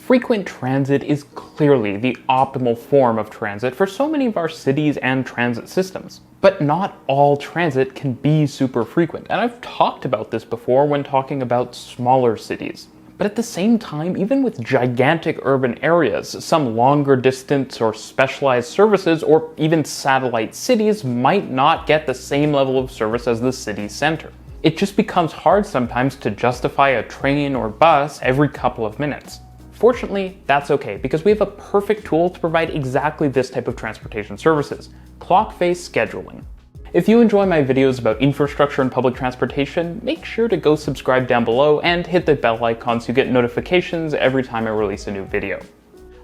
Frequent transit is clearly the optimal form of transit for so many of our cities and transit systems. But not all transit can be super frequent, and I've talked about this before when talking about smaller cities. But at the same time, even with gigantic urban areas, some longer distance or specialized services or even satellite cities might not get the same level of service as the city center. It just becomes hard sometimes to justify a train or bus every couple of minutes. Fortunately, that's okay, because we have a perfect tool to provide exactly this type of transportation services: Clockface scheduling. If you enjoy my videos about infrastructure and public transportation, make sure to go subscribe down below and hit the bell icon so you get notifications every time I release a new video.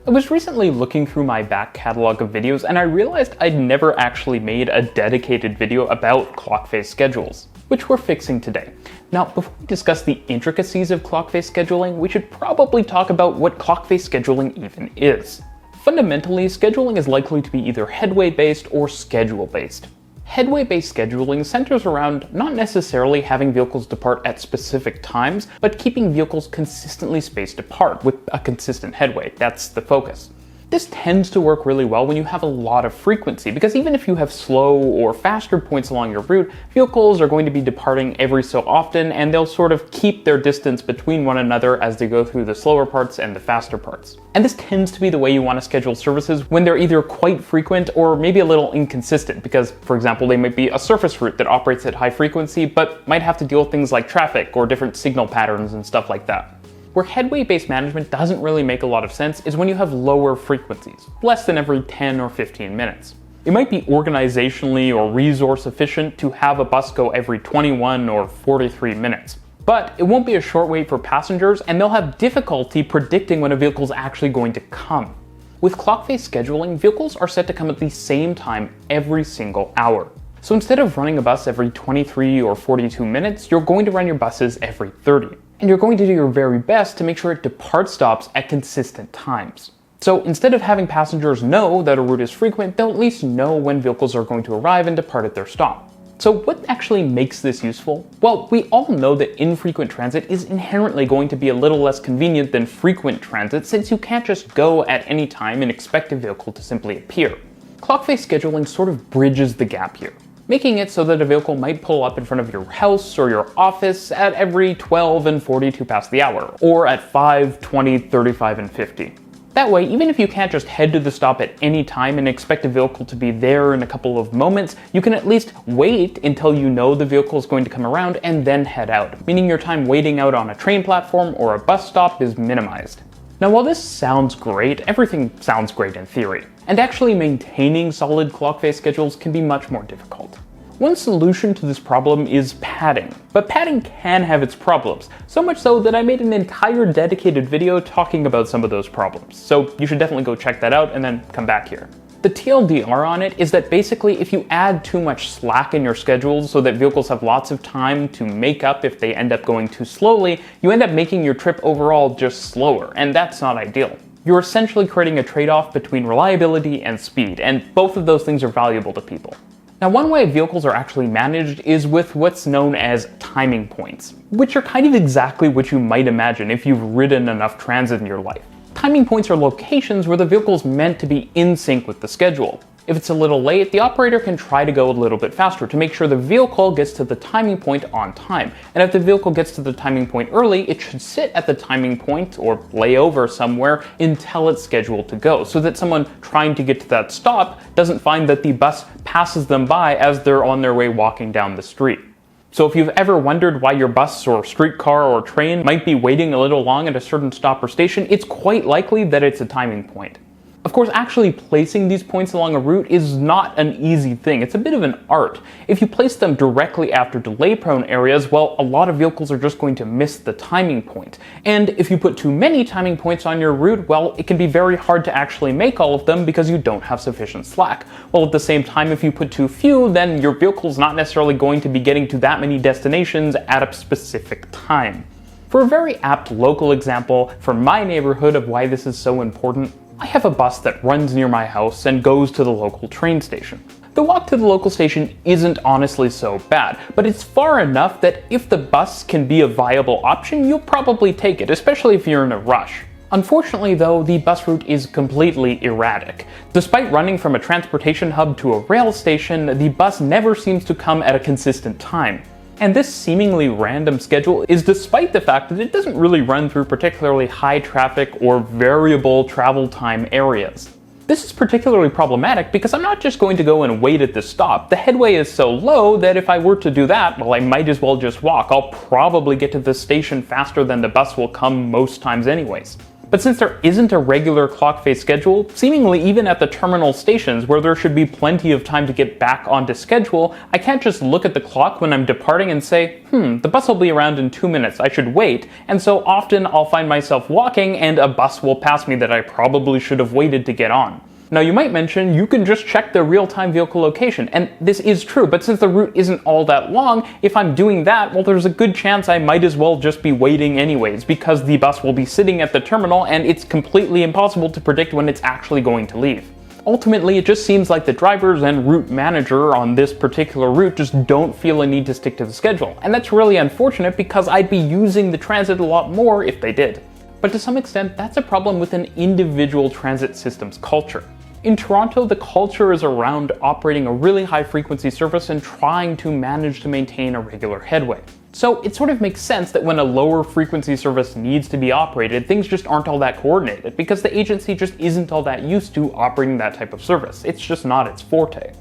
I was recently looking through my back catalog of videos and I realized I'd never actually made a dedicated video about Clockface schedules, which we're fixing today. Now, before we discuss the intricacies of Clockface scheduling, we should probably talk about what Clockface scheduling even is. Fundamentally, scheduling is likely to be either headway-based or schedule-based. Headway-based scheduling centers around not necessarily having vehicles depart at specific times, but keeping vehicles consistently spaced apart with a consistent headway. That's the focus. This tends to work really well when you have a lot of frequency, because even if you have slow or faster points along your route, vehicles are going to be departing every so often, and they'll sort of keep their distance between one another as they go through the slower parts and the faster parts. And this tends to be the way you want to schedule services when they're either quite frequent or maybe a little inconsistent, because, for example, they might be a surface route that operates at high frequency, but might have to deal with things like traffic or different signal patterns and stuff like that. Where headway-based management doesn't really make a lot of sense is when you have lower frequencies, less than every 10 or 15 minutes. It might be organizationally or resource efficient to have a bus go every 21 or 43 minutes. But it won't be a short wait for passengers, and they'll have difficulty predicting when a vehicle is actually going to come. With Clockface scheduling, vehicles are set to come at the same time every single hour. So instead of running a bus every 23 or 42 minutes, you're going to run your buses every 30. And you're going to do your very best to make sure it departs stops at consistent times. So instead of having passengers know that a route is frequent, they'll at least know when vehicles are going to arrive and depart at their stop. So what actually makes this useful? Well, we all know that infrequent transit is inherently going to be a little less convenient than frequent transit, since you can't just go at any time and expect a vehicle to simply appear. Clockface scheduling sort of bridges the gap here, making it so that a vehicle might pull up in front of your house or your office at every 12 and 42 past the hour, or at 5, 20, 35, and 50. That way, even if you can't just head to the stop at any time and expect a vehicle to be there in a couple of moments, you can at least wait until you know the vehicle is going to come around and then head out, meaning your time waiting out on a train platform or a bus stop is minimized. Now, while this sounds great, everything sounds great in theory, and actually maintaining solid Clockface schedules can be much more difficult. One solution to this problem is padding, but padding can have its problems, so much so that I made an entire dedicated video talking about some of those problems, so you should definitely go check that out and then come back here. The TLDR on it is that basically if you add too much slack in your schedules so that vehicles have lots of time to make up if they end up going too slowly, you end up making your trip overall just slower, and that's not ideal. You're essentially creating a trade-off between reliability and speed, and both of those things are valuable to people. Now, one way vehicles are actually managed is with what's known as timing points, which are kind of exactly what you might imagine if you've ridden enough transit in your life. Timing points are locations where the vehicle is meant to be in sync with the schedule. If it's a little late, the operator can try to go a little bit faster to make sure the vehicle gets to the timing point on time. And if the vehicle gets to the timing point early, it should sit at the timing point or lay over somewhere until it's scheduled to go, so that someone trying to get to that stop doesn't find that the bus passes them by as they're on their way walking down the street. So if you've ever wondered why your bus or streetcar or train might be waiting a little long at a certain stop or station, it's quite likely that it's a timing point. Of course, actually placing these points along a route is not an easy thing. It's a bit of an art. If you place them directly after delay-prone areas, well, a lot of vehicles are just going to miss the timing point. And if you put too many timing points on your route, well, it can be very hard to actually make all of them because you don't have sufficient slack. While at the same time, if you put too few, then your vehicle's not necessarily going to be getting to that many destinations at a specific time. For a very apt local example for my neighborhood of why this is so important, I have a bus that runs near my house and goes to the local train station. The walk to the local station isn't honestly so bad, but it's far enough that if the bus can be a viable option, you'll probably take it, especially if you're in a rush. Unfortunately though, the bus route is completely erratic. Despite running from a transportation hub to a rail station, the bus never seems to come at a consistent time. And this seemingly random schedule is despite the fact that it doesn't really run through particularly high traffic or variable travel time areas. This is particularly problematic because I'm not just going to go and wait at the stop. The headway is so low that if I were to do that, well, I might as well just walk. I'll probably get to the station faster than the bus will come most times anyways. But since there isn't a regular Clockface schedule, seemingly even at the terminal stations where there should be plenty of time to get back onto schedule, I can't just look at the clock when I'm departing and say, the bus will be around in 2 minutes, I should wait, and so often I'll find myself walking and a bus will pass me that I probably should have waited to get on. Now you might mention you can just check the real-time vehicle location, and this is true, but since the route isn't all that long, if I'm doing that, well, there's a good chance I might as well just be waiting anyways, because the bus will be sitting at the terminal and it's completely impossible to predict when it's actually going to leave. Ultimately, it just seems like the drivers and route manager on this particular route just don't feel a need to stick to the schedule, and that's really unfortunate because I'd be using the transit a lot more if they did. But to some extent, that's a problem with an individual transit system's culture. In Toronto, the culture is around operating a really high frequency service and trying to manage to maintain a regular headway. So it sort of makes sense that when a lower frequency service needs to be operated, things just aren't all that coordinated because the agency just isn't all that used to operating that type of service. It's just not its forte.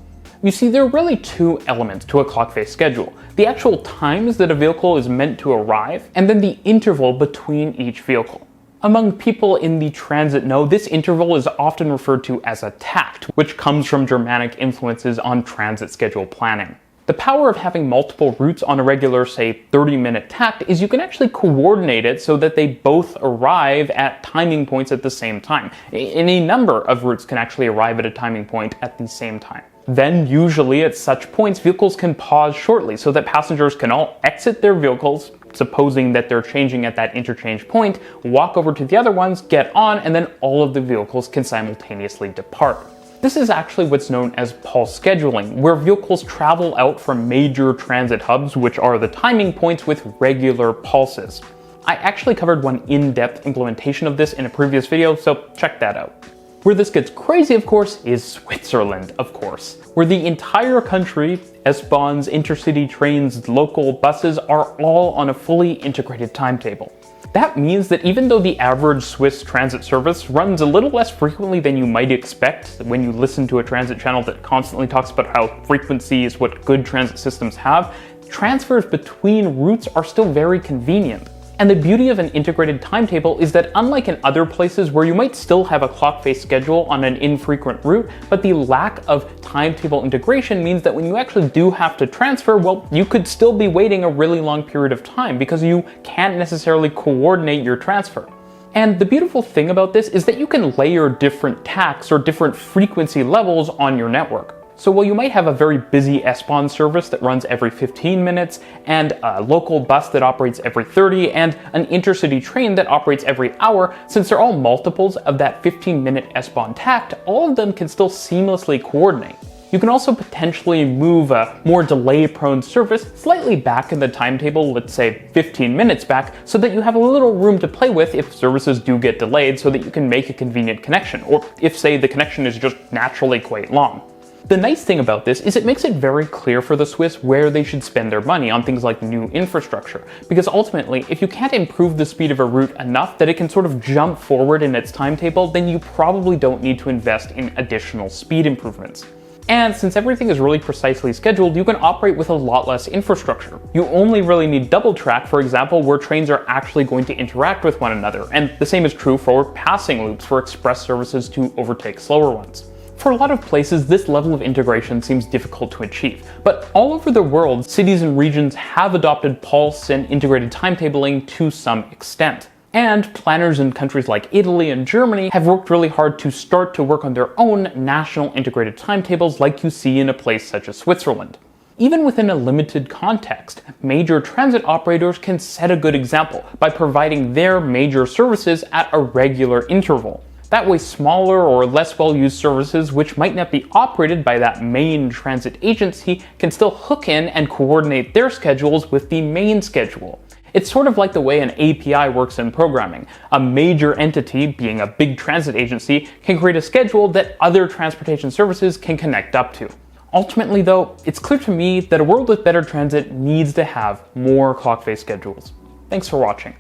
You see, there are really two elements to a Clockface schedule: the actual times that a vehicle is meant to arrive, and then the interval between each vehicle. Among people in the transit know, this interval is often referred to as a tact, which comes from Germanic influences on transit schedule planning. The power of having multiple routes on a regular, say, 30-minute tact is you can actually coordinate it so that they both arrive at timing points at the same time. Any number of routes can actually arrive at a timing point at the same time. Then, usually at such points, vehicles can pause shortly so that passengers can all exit their vehicles, supposing that they're changing at that interchange point, walk over to the other ones, get on, and then all of the vehicles can simultaneously depart. This is actually what's known as pulse scheduling, where vehicles travel out from major transit hubs, which are the timing points with regular pulses. I actually covered one in-depth implementation of this in a previous video, so check that out. Where this gets crazy, of course, is Switzerland, of course, where the entire country, S-Bahns, intercity trains, local buses are all on a fully integrated timetable. That means that even though the average Swiss transit service runs a little less frequently than you might expect when you listen to a transit channel that constantly talks about how frequency is what good transit systems have, transfers between routes are still very convenient. And the beauty of an integrated timetable is that unlike in other places where you might still have a Clockface schedule on an infrequent route, but the lack of timetable integration means that when you actually do have to transfer, well, you could still be waiting a really long period of time because you can't necessarily coordinate your transfer. And the beautiful thing about this is that you can layer different tacts or different frequency levels on your network. So while you might have a very busy S-Bahn service that runs every 15 minutes, and a local bus that operates every 30, and an intercity train that operates every hour, since they're all multiples of that 15-minute S-Bahn tact, all of them can still seamlessly coordinate. You can also potentially move a more delay-prone service slightly back in the timetable, let's say 15 minutes back, so that you have a little room to play with if services do get delayed so that you can make a convenient connection, or if, say, the connection is just naturally quite long. The nice thing about this is it makes it very clear for the Swiss where they should spend their money on things like new infrastructure, because ultimately, if you can't improve the speed of a route enough that it can sort of jump forward in its timetable, then you probably don't need to invest in additional speed improvements. And since everything is really precisely scheduled, you can operate with a lot less infrastructure. You only really need double track, for example, where trains are actually going to interact with one another, and the same is true for passing loops for express services to overtake slower ones. For a lot of places, this level of integration seems difficult to achieve, but all over the world, cities and regions have adopted pulse and integrated timetabling to some extent. And planners in countries like Italy and Germany have worked really hard to start to work on their own national integrated timetables like you see in a place such as Switzerland. Even within a limited context, major transit operators can set a good example by providing their major services at a regular interval. That way, smaller or less well-used services which might not be operated by that main transit agency can still hook in and coordinate their schedules with the main schedule. It's sort of like the way an API works in programming. A major entity, being a big transit agency, can create a schedule that other transportation services can connect up to. Ultimately though, it's clear to me that a world with better transit needs to have more Clockface schedules. Thanks for watching.